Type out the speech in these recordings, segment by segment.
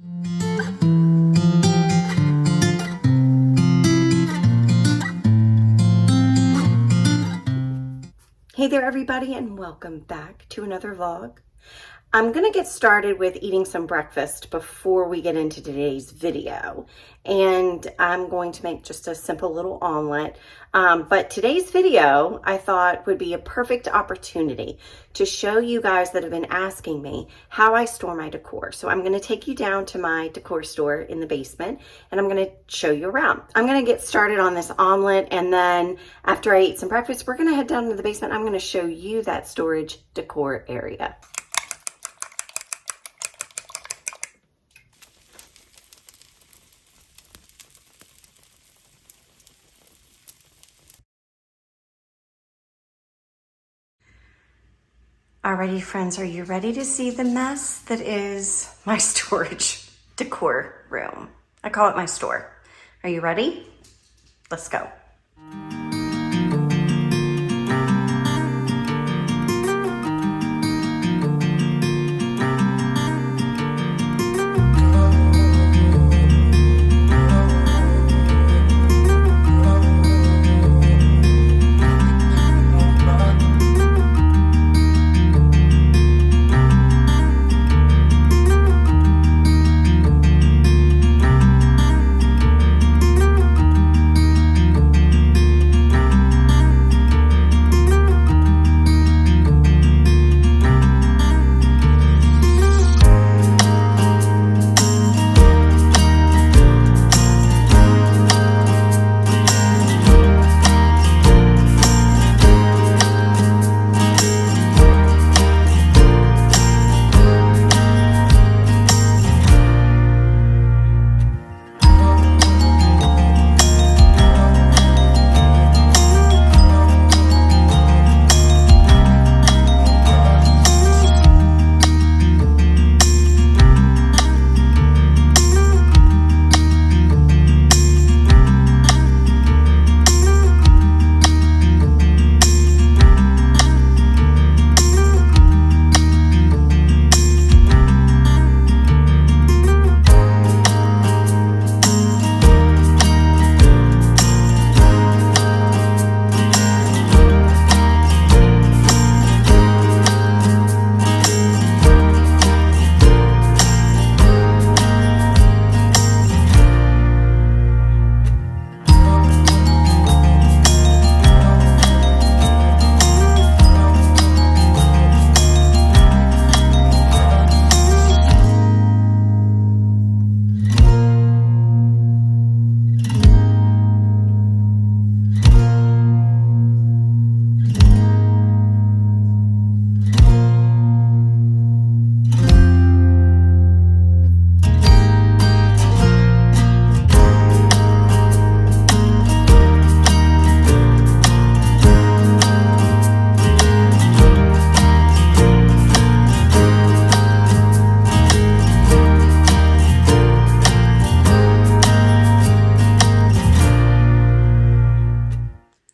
Hey there everybody, and welcome back to another vlog. I'm gonna get started with eating some breakfast before we get into today's video. And I'm going to make just a simple little omelet. But today's video, I thought would be a perfect opportunity to show you guys that have been asking me how I store my decor. So I'm gonna take you down to my decor store in the basement and I'm gonna show you around. I'm gonna get started on this omelet, and then after I eat some breakfast, we're gonna head down to the basement. I'm gonna show you that storage decor area. Alrighty friends, are you ready to see the mess that is my storage decor room? I call it my store. Are you ready? Let's go.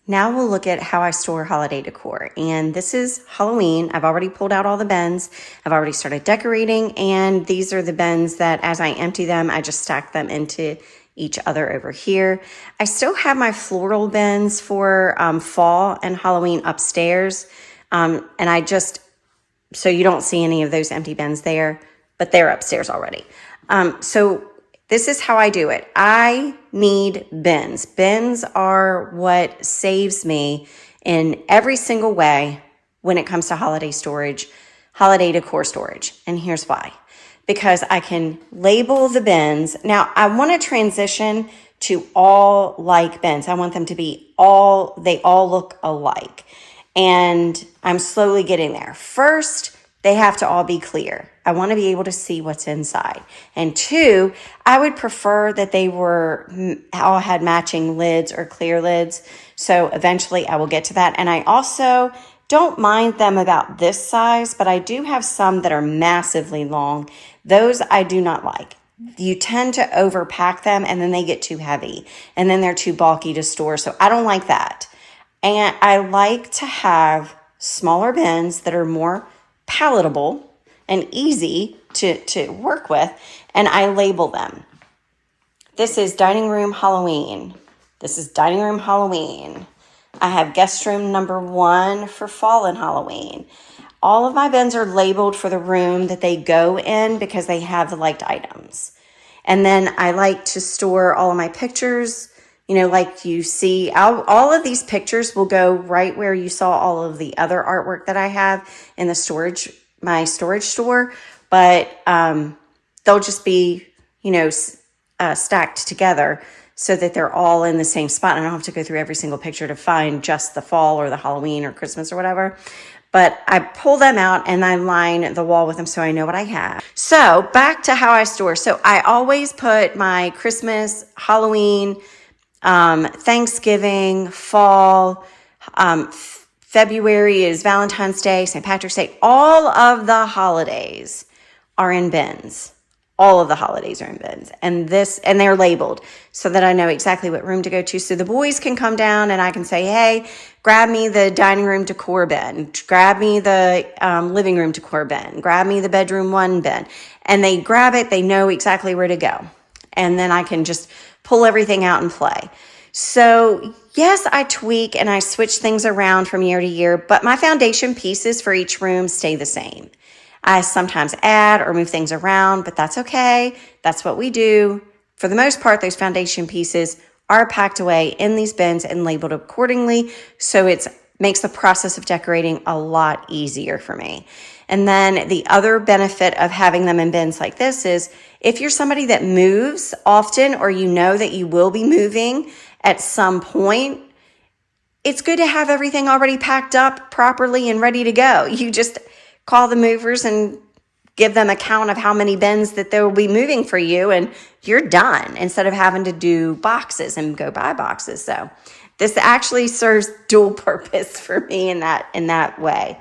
Now we'll look at how I store holiday decor. And this is Halloween. I've already pulled out all the bins. I've already started decorating. And these are the bins that as I empty them, I just stack them into each other over here. I still have my floral bins for fall and Halloween upstairs. And I just, so you don't see any of those empty bins there, but they're upstairs already. So this is how I do it. I need bins. Bins are what saves me in every single way when it comes to holiday storage, holiday decor storage. And here's why. Because I can label the bins. Now, I want to transition to all like bins. I want them to be they all look alike. And I'm slowly getting there. First, they have to all be clear. I want to be able to see what's inside. And two, I would prefer that they all had matching lids or clear lids. So eventually I will get to that. And I also don't mind them about this size, but I do have some that are massively long. Those I do not like. You tend to overpack them and then they get too heavy and then they're too bulky to store. So I don't like that. And I like to have smaller bins that are more palatable and easy to work with. and I label them. This is dining room Halloween. This is dining room Halloween. I have guest room number 1 for fall and Halloween. All of my bins are labeled for the room that they go in because they have the liked items. And then I like to store all of my pictures, like you see. All of these pictures will go right where you saw all of the other artwork that I have in my storage store. But they'll just be, stacked together so that they're all in the same spot. And I don't have to go through every single picture to find just the fall or the Halloween or Christmas or whatever. But I pull them out and I line the wall with them so I know what I have. So back to how I store. So I always put my Christmas, Halloween, Thanksgiving, fall, February is Valentine's Day, St. Patrick's Day. All of the holidays are in bins. All of the holidays are in bins, and they're labeled so that I know exactly what room to go to. So the boys can come down and I can say, hey, grab me the dining room decor bin, grab me the living room decor bin, grab me the bedroom 1 bin. And they grab it, they know exactly where to go. And then I can just pull everything out and play. So yes, I tweak and I switch things around from year to year, but my foundation pieces for each room stay the same. I sometimes add or move things around, but that's okay. That's what we do. For the most part, those foundation pieces are packed away in these bins and labeled accordingly. So it makes the process of decorating a lot easier for me. And then the other benefit of having them in bins like this is if you're somebody that moves often, or you know that you will be moving at some point, it's good to have everything already packed up properly and ready to go. You just call the movers and give them a count of how many bins that they will be moving for you, and you're done, instead of having to do boxes and go buy boxes. So this actually serves dual purpose for me in that way.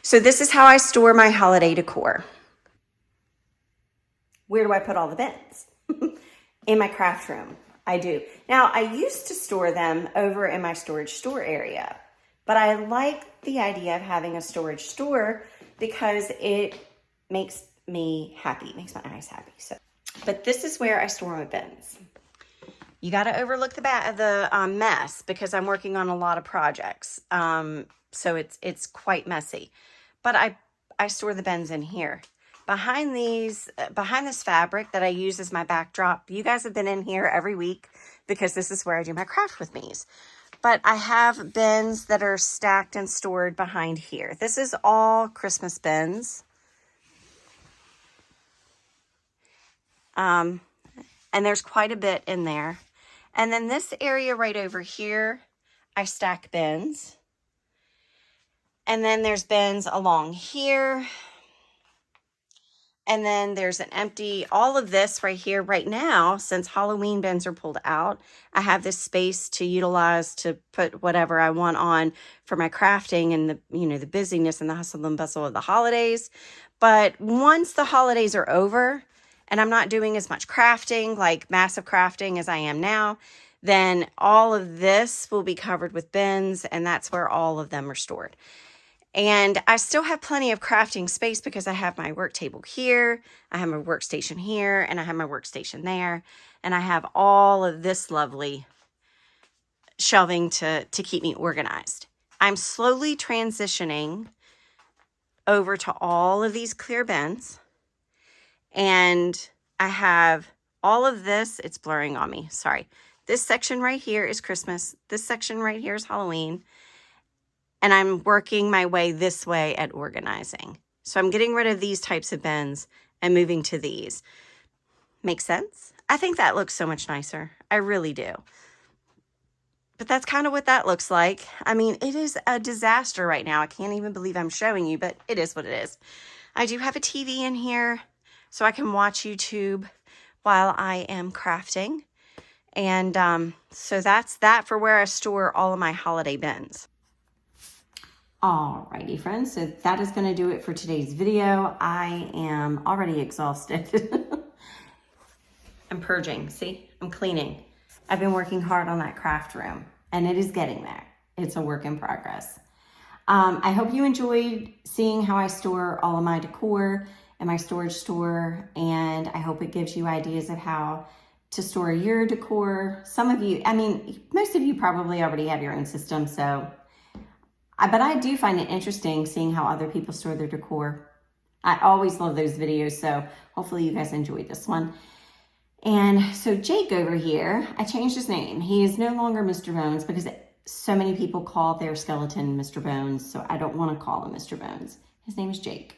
So this is how I store my holiday decor. Where do I put all the bins? In my craft room. I do. Now, I used to store them over in my storage store area, but I like the idea of having a storage store because it makes me happy. It makes my eyes happy. So, but this is where I store my bins. You got to overlook the mess because I'm working on a lot of projects. So it's quite messy. But I store the bins in here. Behind this fabric that I use as my backdrop, you guys have been in here every week because this is where I do my craft with me's. But I have bins that are stacked and stored behind here. This is all Christmas bins. And there's quite a bit in there. And then this area right over here, I stack bins. And then there's bins along here. And then there's an empty, all of this right here right now, since Halloween bins are pulled out, I have this space to utilize to put whatever I want on for my crafting and the busyness and the hustle and bustle of the holidays. But once the holidays are over and I'm not doing as much crafting, like massive crafting as I am now, then all of this will be covered with bins, and that's where all of them are stored. And I still have plenty of crafting space because I have my work table here, I have my workstation here, and I have my workstation there. And I have all of this lovely shelving to keep me organized. I'm slowly transitioning over to all of these clear bins. And I have all of this, it's blurring on me, sorry. This section right here is Christmas. This section right here is Halloween. And I'm working my way this way at organizing. So I'm getting rid of these types of bins and moving to these. Make sense? I think that looks so much nicer. I really do. But that's kind of what that looks like. I mean, it is a disaster right now. I can't even believe I'm showing you, but it is what it is. I do have a TV in here so I can watch YouTube while I am crafting. And so that's that for where I store all of my holiday bins. Alrighty, friends, so that is going to do it for today's video. I am already exhausted. I'm purging, see? I'm cleaning. I've been working hard on that craft room, and it is getting there. It's a work in progress. I hope you enjoyed seeing how I store all of my decor in my storage store, and I hope it gives you ideas of how to store your decor. Some of you, I mean, most of you probably already have your own system, so, but I do find it interesting seeing how other people store their decor. I always love those videos, so hopefully you guys enjoyed this one. And so Jake over here, I changed his name. He is no longer Mr. Bones because so many people call their skeleton Mr. Bones, so I don't want to call him Mr. Bones. His name is Jake.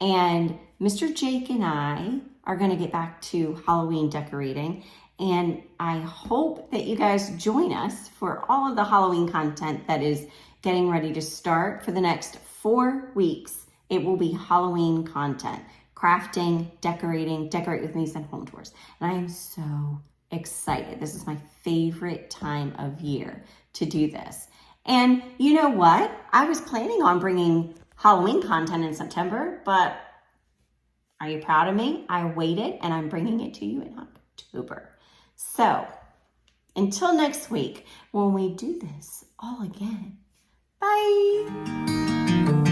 And Mr. Jake and I are going to get back to Halloween decorating, and I hope that you guys join us for all of the Halloween content that is getting ready to start for the next 4 weeks. It will be Halloween content, crafting, decorating, decorate with me, and home tours. And I am so excited. This is my favorite time of year to do this. And you know what? I was planning on bringing Halloween content in September, but are you proud of me? I waited and I'm bringing it to you in October. So until next week, when we do this all again, bye.